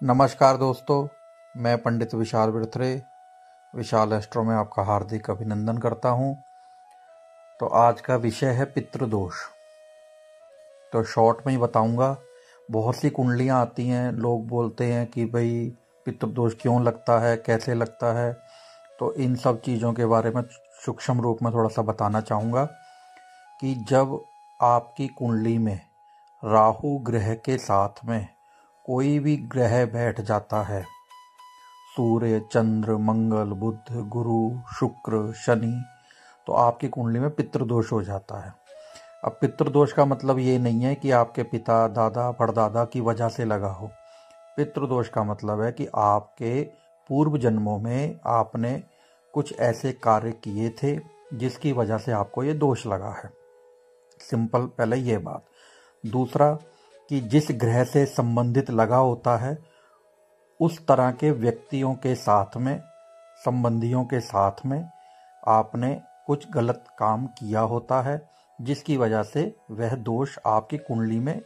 नमस्कार दोस्तों, मैं पंडित विशाल बिरथरे विशाल एस्ट्रो में आपका हार्दिक अभिनंदन करता हूं। तो आज का विषय है पितृदोष। तो शॉर्ट में ही बताऊंगा। बहुत सी कुंडलियां आती हैं, लोग बोलते हैं कि भाई पितृदोष क्यों लगता है, कैसे लगता है। तो इन सब चीज़ों के बारे में सूक्ष्म रूप में थोड़ा सा बताना चाहूँगा कि जब आपकी कुंडली में राहु ग्रह के साथ में कोई भी ग्रह बैठ जाता है, सूर्य, चंद्र, मंगल, बुध, गुरु, शुक्र, शनि, तो आपकी कुंडली में पितृदोष हो जाता है। अब पितृदोष का मतलब ये नहीं है कि आपके पिता, दादा, परदादा की वजह से लगा हो। पितृदोष का मतलब है कि आपके पूर्व जन्मों में आपने कुछ ऐसे कार्य किए थे जिसकी वजह से आपको ये दोष लगा है। सिंपल पहले ये बात। दूसरा कि जिस ग्रह से संबंधित लगा होता है उस तरह के व्यक्तियों के साथ में, संबंधियों के साथ में आपने कुछ गलत काम किया होता है, जिसकी वजह से वह दोष आपकी कुंडली में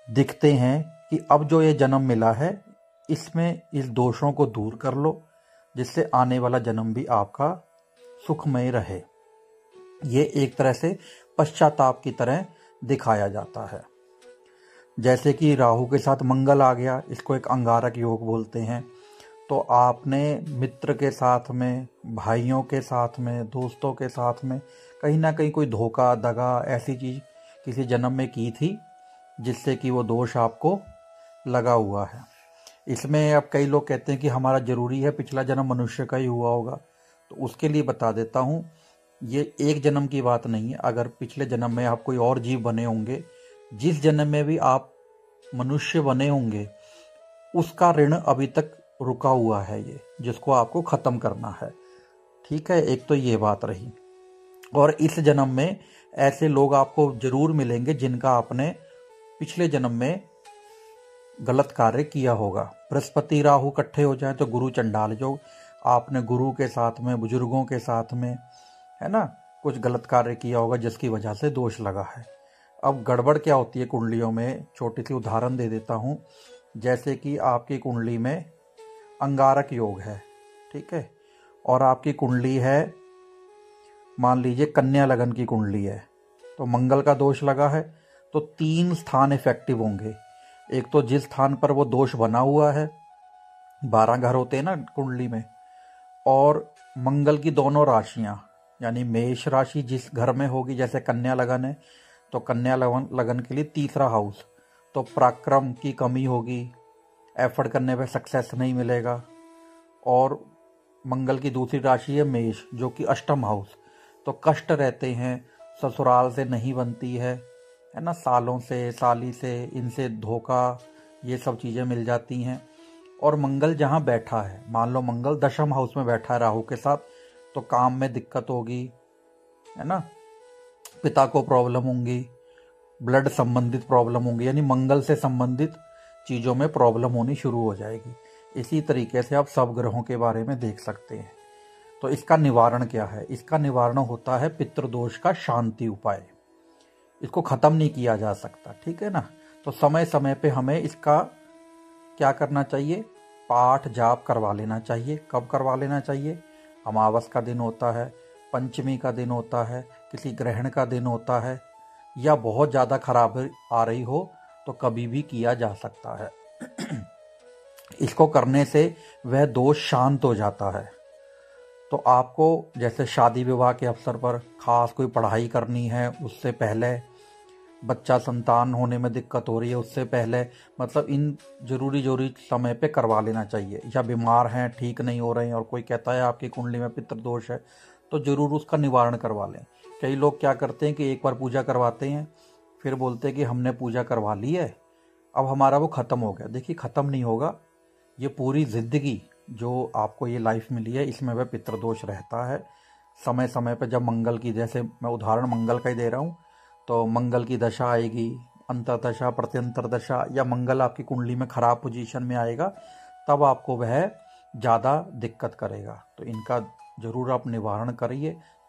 दिखते हैं कि अब जो ये जन्म मिला है इसमें इस दोषों को दूर कर लो, जिससे आने वाला जन्म भी आपका सुखमय रहे। ये एक तरह से पश्चाताप की तरह दिखाया जाता है। जैसे कि राहु के साथ मंगल आ गया, इसको एक अंगारक योग बोलते हैं। तो आपने मित्र के साथ में, भाइयों के साथ में, दोस्तों के साथ में कहीं ना कहीं कोई धोखा, दगा, ऐसी चीज़ किसी जन्म में की थी जिससे कि वो दोष आपको लगा हुआ है। इसमें अब कई लोग कहते हैं कि हमारा ज़रूरी है पिछला जन्म मनुष्य का ही हुआ होगा। तो उसके लिए बता देता हूँ, ये एक जन्म की बात नहीं है। अगर पिछले जन्म में आप कोई और जीव बने होंगे, जिस जन्म में भी आप मनुष्य बने होंगे, उसका ऋण अभी तक रुका हुआ है, ये जिसको आपको खत्म करना है। ठीक है, एक तो ये बात रही। और इस जन्म में ऐसे लोग आपको जरूर मिलेंगे जिनका आपने पिछले जन्म में गलत कार्य किया होगा। बृहस्पति राहु इकट्ठे हो जाए तो गुरु चंडाल योग। आपने गुरु के साथ में, बुजुर्गों के साथ में, है ना, कुछ गलत कार्य किया होगा जिसकी वजह से दोष लगा है। अब गड़बड़ क्या होती है कुंडलियों में, छोटी सी उदाहरण दे देता हूँ। जैसे कि आपकी कुंडली में अंगारक योग है, ठीक है, और आपकी कुंडली है, मान लीजिए कन्या लगन की कुंडली है, तो मंगल का दोष लगा है, तो 3 स्थान इफेक्टिव होंगे। एक तो जिस स्थान पर वो दोष बना हुआ है, 12 घर होते हैं ना कुंडली में, और मंगल की दोनों राशियां, यानी मेष राशि जिस घर में होगी, जैसे कन्या लगन है तो कन्या लगन के लिए 3रा हाउस, तो पराक्रम की कमी होगी, एफर्ट करने पे सक्सेस नहीं मिलेगा। और मंगल की दूसरी राशि है मेष, जो कि अष्टम हाउस, तो कष्ट रहते हैं, ससुराल से नहीं बनती है ना, सालों से, साली से, इनसे धोखा, ये सब चीज़ें मिल जाती हैं। और मंगल जहाँ बैठा है, मान लो मंगल दशम हाउस में बैठा है राहु के साथ, तो काम में दिक्कत होगी, है ना, पिता को प्रॉब्लम होंगी, ब्लड संबंधित प्रॉब्लम होंगी, यानी मंगल से संबंधित चीज़ों में प्रॉब्लम होनी शुरू हो जाएगी। इसी तरीके से आप सब ग्रहों के बारे में देख सकते हैं। तो इसका निवारण क्या है? इसका निवारण होता है पितृदोष का शांति उपाय। इसको ख़त्म नहीं किया जा सकता, ठीक है ना। तो समय समय पे हमें इसका क्या करना चाहिए? पाठ जाप करवा लेना चाहिए। कब करवा लेना चाहिए? अमावस का दिन होता है, पंचमी का दिन होता है, किसी ग्रहण का दिन होता है, या बहुत ज़्यादा खराब आ रही हो तो कभी भी किया जा सकता है। इसको करने से वह दोष शांत हो जाता है। तो आपको जैसे शादी विवाह के अवसर पर खास कोई पढ़ाई करनी है, उससे पहले, बच्चा संतान होने में दिक्कत हो रही है उससे पहले, मतलब इन जरूरी समय पे करवा लेना चाहिए। या बीमार हैं, ठीक नहीं हो रहे हैं, और कोई कहता है आपकी कुंडली में पितृदोष है, तो जरूर उसका निवारण करवा लें। कई लोग क्या करते हैं कि एक बार पूजा करवाते हैं, फिर बोलते हैं कि हमने पूजा करवा ली है, अब हमारा वो ख़त्म हो गया। देखिए, ख़त्म नहीं होगा, ये पूरी ज़िंदगी जो आपको ये लाइफ मिली है, इसमें वह पितृदोष रहता है। समय समय पर जब मंगल की, जैसे मैं उदाहरण मंगल का ही दे रहा हूँ, तो मंगल की दशा आएगी, अंतर्दशा, प्रत्यंतर दशा, या मंगल आपकी कुंडली में खराब पोजीशन में आएगा, तब आपको वह ज़्यादा दिक्कत करेगा। तो इनका ज़रूर आप निवारण करिए।